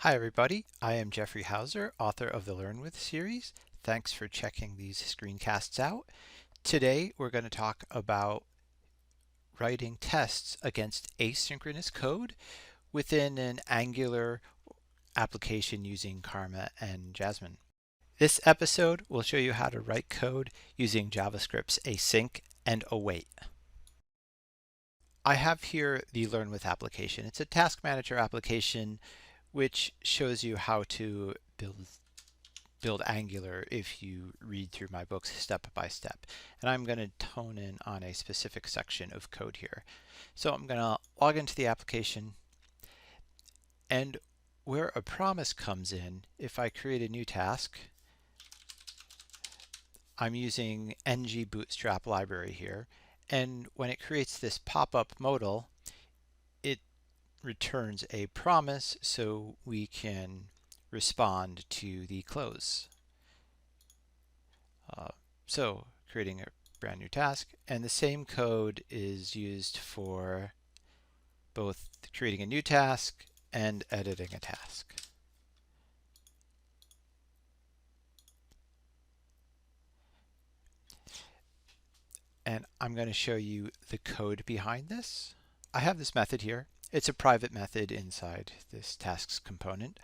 Hi everybody, I am Jeffrey Hauser, author of the Learn With series. Thanks for checking these screencasts out. Today we're going to talk about writing tests against asynchronous code within an Angular application using Karma and Jasmine. This episode will show you how to write code using JavaScript's async and await. I have here the Learn With application. It's a task manager application which shows you how to build Angular if you read through my books step by step. And I'm going to hone in on a specific section of code here. So I'm going to log into the application, and where a promise comes in, if I create a new task, I'm using ng bootstrap library here, and when it creates this pop-up modal, it returns a promise so we can respond to the close. So creating a brand new task, and the same code is used for both creating a new task and editing a task. And I'm going to show you the code behind this. I have this method here. It's a private method inside this tasks component.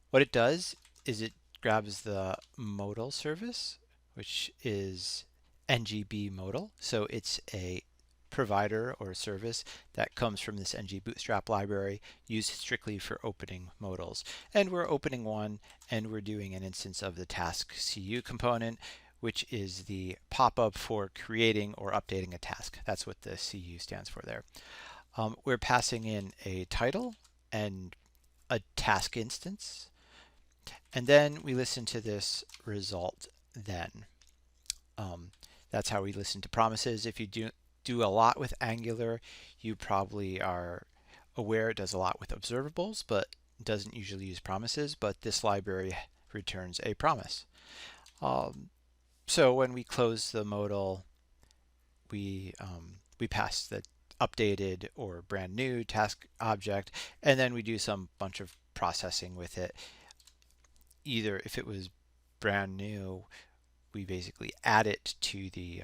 What it does is it grabs the modal service, which is ngb modal. So it's a provider or a service that comes from this ng bootstrap library used strictly for opening modals. And we're opening one, and we're doing an instance of the task cu component, which is the pop-up for creating or updating a task. That's what the cu stands for there. We're passing in a title and a task instance, and then we listen to this result then. That's how we listen to promises. If you do a lot with Angular, you probably are aware it does a lot with observables, but doesn't usually use promises, but this library returns a promise. So when we close the modal, we pass the updated or brand new task object, and then we do some bunch of processing with it. Either if it was brand new, we basically add it to the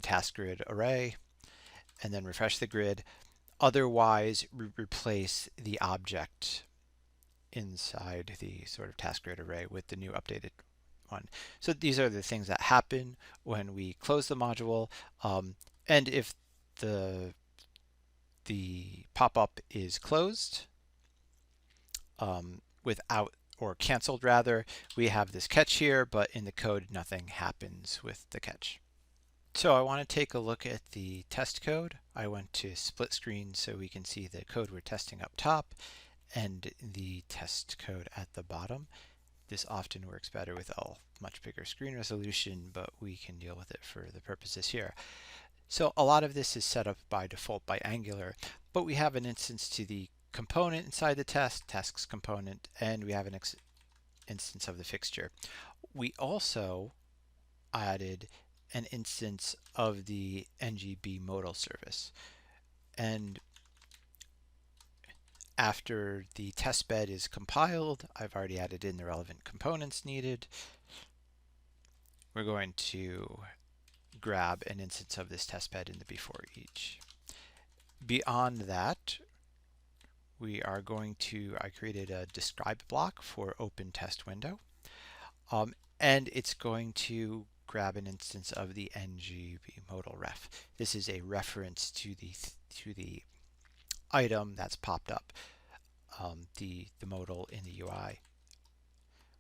task grid array and then refresh the grid. Otherwise, we replace the object inside the sort of task grid array with the new updated one. So these are the things that happen when we close the module. And if the pop-up is closed without, or canceled rather, we have this catch here, but in the code nothing happens with the catch. So I want to take a look at the test code. I went to split screen so we can see the code we're testing up top and the test code at the bottom. This often works better with a much bigger screen resolution, but we can deal with it for the purposes here. So a lot of this is set up by default by Angular, but we have an instance to the component inside the tasks component, and we have an instance of the fixture. We also added an instance of the ngb modal service. And after the test bed is compiled, I've already added in the relevant components needed. We're going to grab an instance of this test bed in the before each. Beyond that, we are going to, I created a describe block for open test window, and it's going to grab an instance of the ngb modal ref. This is a reference to the item that's popped up, the modal in the UI.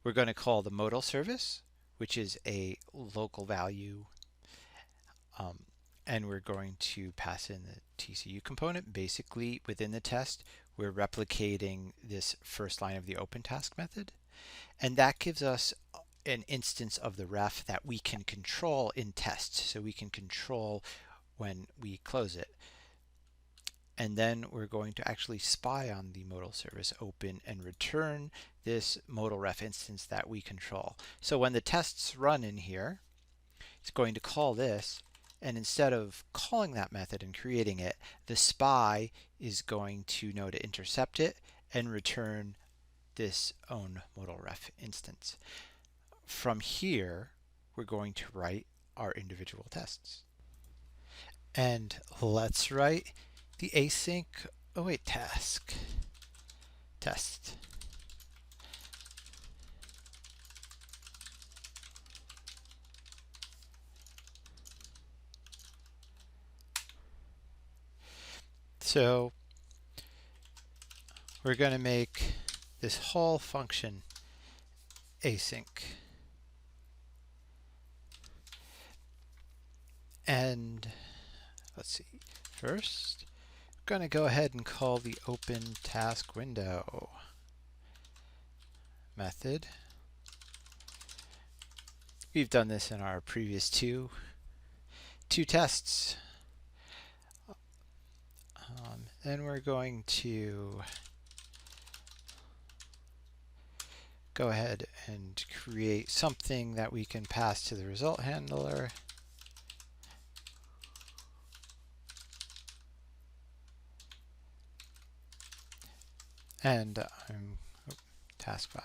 We're going to call the modal service, which is a local value, and we're going to pass in the TCU component. Basically, within the test, we're replicating this first line of the open task method, and that gives us an instance of the ref that we can control in tests. So we can control when we close it. And then we're going to actually spy on the modal service open and return this modal ref instance that we control. So when the tests run in here, it's going to call this, and instead of calling that method and creating it, the spy is going to know to intercept it and return this own modal ref instance. From here, we're going to write our individual tests. And let's write the asyncWait test. So we're going to make this whole function async. And let's see, first, I'm going to go ahead and call the open task window method. We've done this in our previous two tests. Then we're going to go ahead and create something that we can pass to the result handler. And I'm task 5.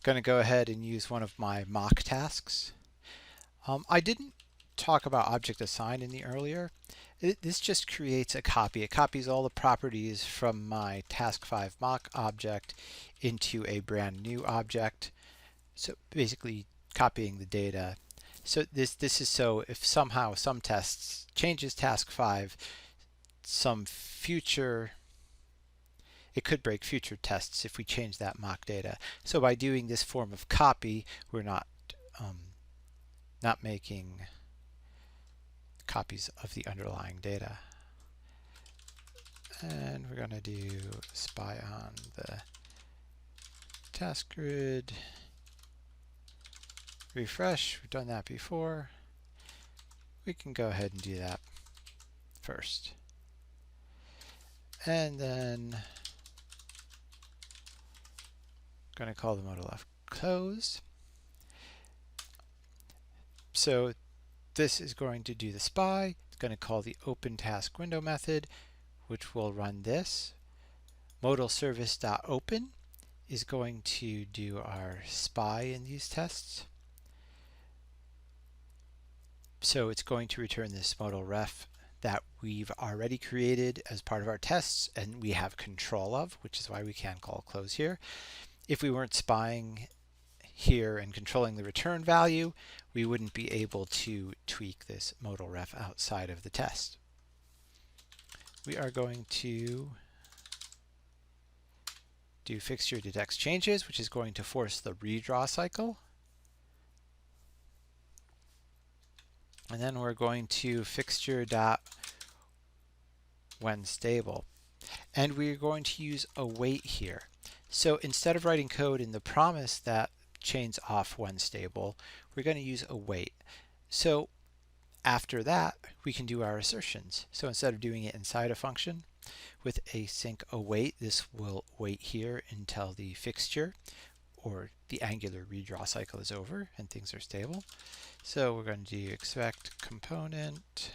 Going to go ahead and use one of my mock tasks. I didn't talk about object assign in the earlier. This just creates a copy. It copies all the properties from my task 5 mock object into a brand new object. So basically copying the data. So this is so if somehow some tests changes task 5, it could break future tests if we change that mock data. So by doing this form of copy, we're not making copies of the underlying data. And we're going to do spy on the task grid. Refresh. We've done that before. We can go ahead and do that first. And then I'm going to call the modal ref close. So this is going to do the spy. It's going to call the open task window method, which will run this. Modal service.open is going to do our spy in these tests. So it's going to return this modal ref that we've already created as part of our tests and we have control of, which is why we can call close here. If we weren't spying here and controlling the return value, we wouldn't be able to tweak this modal ref outside of the test. We are going to do fixture detects changes, which is going to force the redraw cycle. And then we're going to fixture.whenStable. And we're going to use await here. So instead of writing code in the promise that chains off when stable, we're going to use await. So after that, we can do our assertions. So instead of doing it inside a function, with async await, this will wait here until the fixture or the Angular redraw cycle is over and things are stable. So we're going to do expect component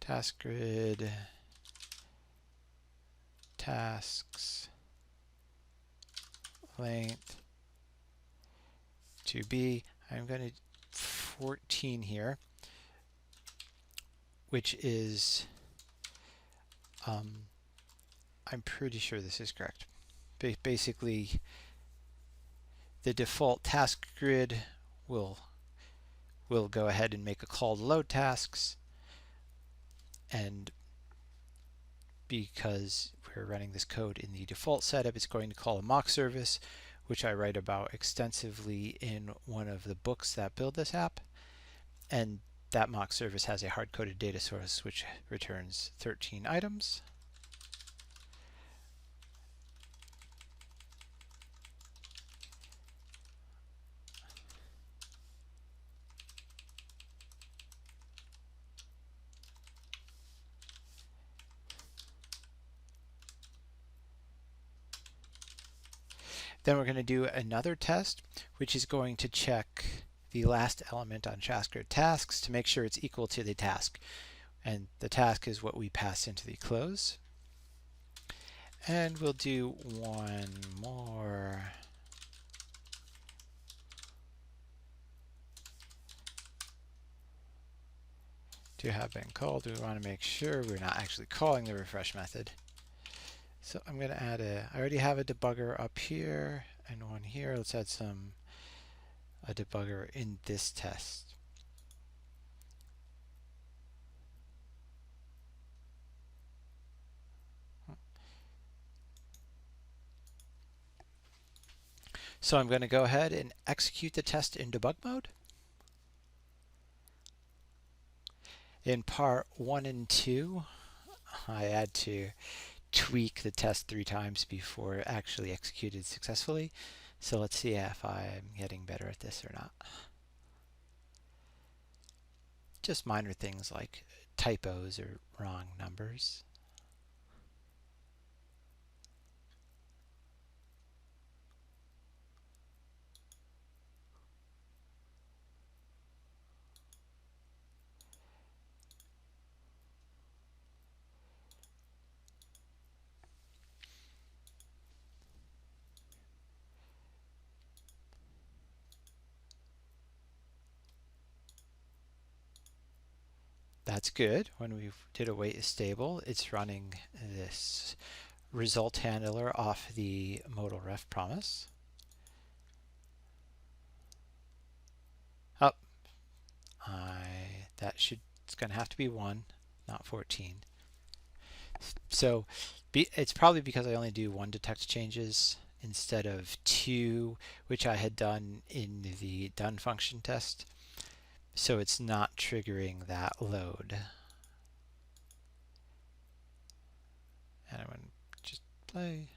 task grid tasks length to be, I'm going to 14 here, which is I'm pretty sure this is correct. Basically, the default task grid will go ahead and make a call to load tasks, and because we're running this code in the default setup, it's going to call a mock service, which I write about extensively in one of the books that build this app. And that mock service has a hard-coded data source which returns 13 items. Then we're going to do another test, which is going to check the last element on Javascript tasks to make sure it's equal to the task. And the task is what we pass into the close. And we'll do one more. To have been called, we want to make sure we're not actually calling the refresh method. So I'm going to add I already have a debugger up here and one here. Let's add a debugger in this test. So I'm going to go ahead and execute the test in debug mode. In part 1 and 2, I had to tweak the test 3 times before it actually executed successfully. So let's see if I'm getting better at this or not. Just minor things like typos or wrong numbers. That's good. When we did await is stable, it's running this result handler off the modal ref promise. Oh, it's going to have to be 1, not 14. So it's probably because I only do 1 detect changes instead of 2, which I had done in the done function test. So it's not triggering that load. And I'm going to just play.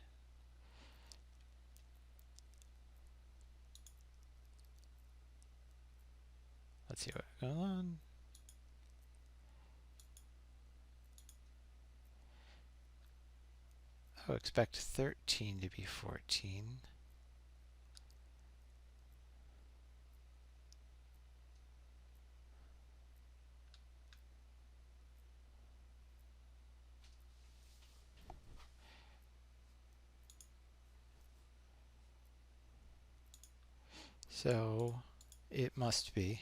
Let's see what's going on. Oh, expect 13 to be 14. So it must be.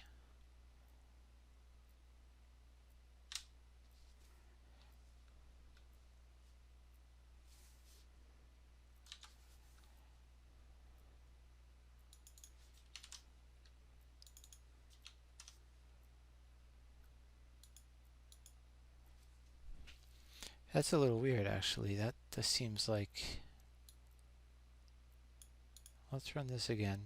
That's a little weird, actually. That just seems like... Let's run this again.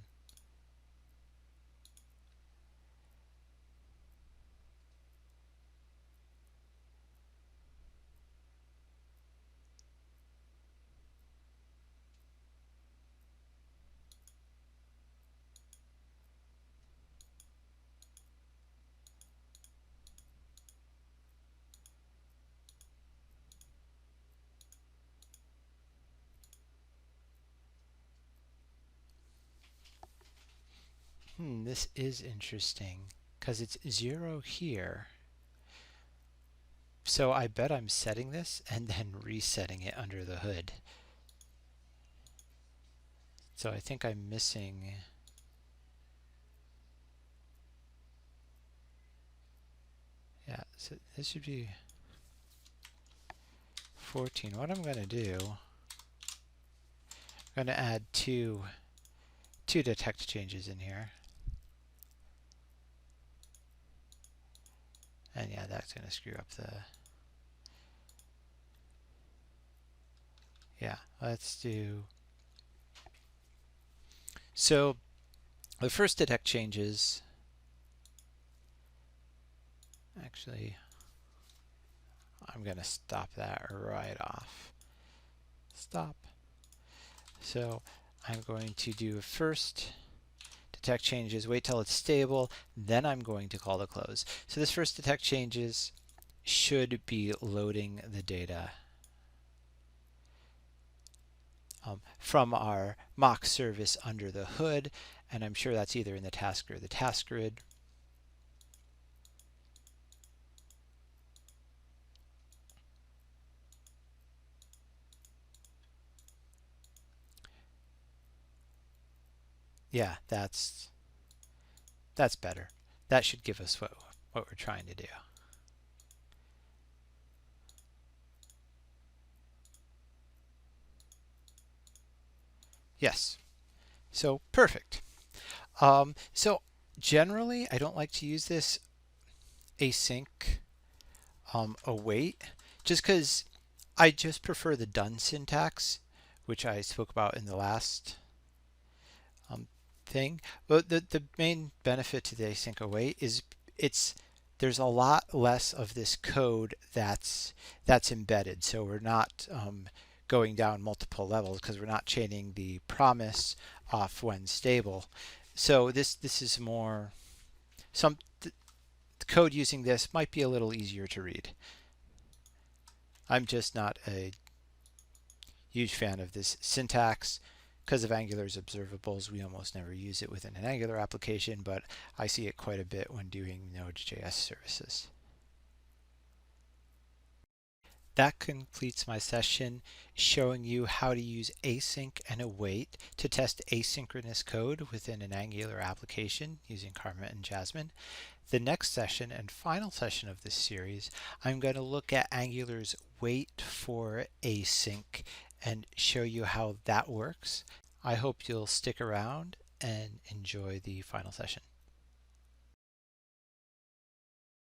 This is interesting, because it's 0 here. So I bet I'm setting this and then resetting it under the hood. So I think I'm missing... Yeah, so this should be 14. What I'm going to do, I'm going to add two detect changes in here. And yeah, that's going to screw up the... Yeah, let's do... So the first detect changes... Actually, I'm going to stop that right off. Stop. So I'm going to do first detect changes, wait till it's stable, then I'm going to call the close. So this first detect changes should be loading the data from our mock service under the hood, and I'm sure that's either in the task or the task grid. Yeah, that's better. That should give us what we're trying to do. Yes. So perfect. So generally, I don't like to use this async await just because I just prefer the done syntax, which I spoke about in the last um, thing. But the main benefit to the async await is it's there's a lot less of this code that's embedded. So we're not going down multiple levels because we're not chaining the promise off when stable. So this is more some the code using this might be a little easier to read. I'm just not a huge fan of this syntax. Because of Angular's observables, we almost never use it within an Angular application, but I see it quite a bit when doing Node.js services. That completes my session showing you how to use async and await to test asynchronous code within an Angular application using Karma and Jasmine. The next session and final session of this series, I'm going to look at Angular's wait for async and show you how that works. I hope you'll stick around and enjoy the final session.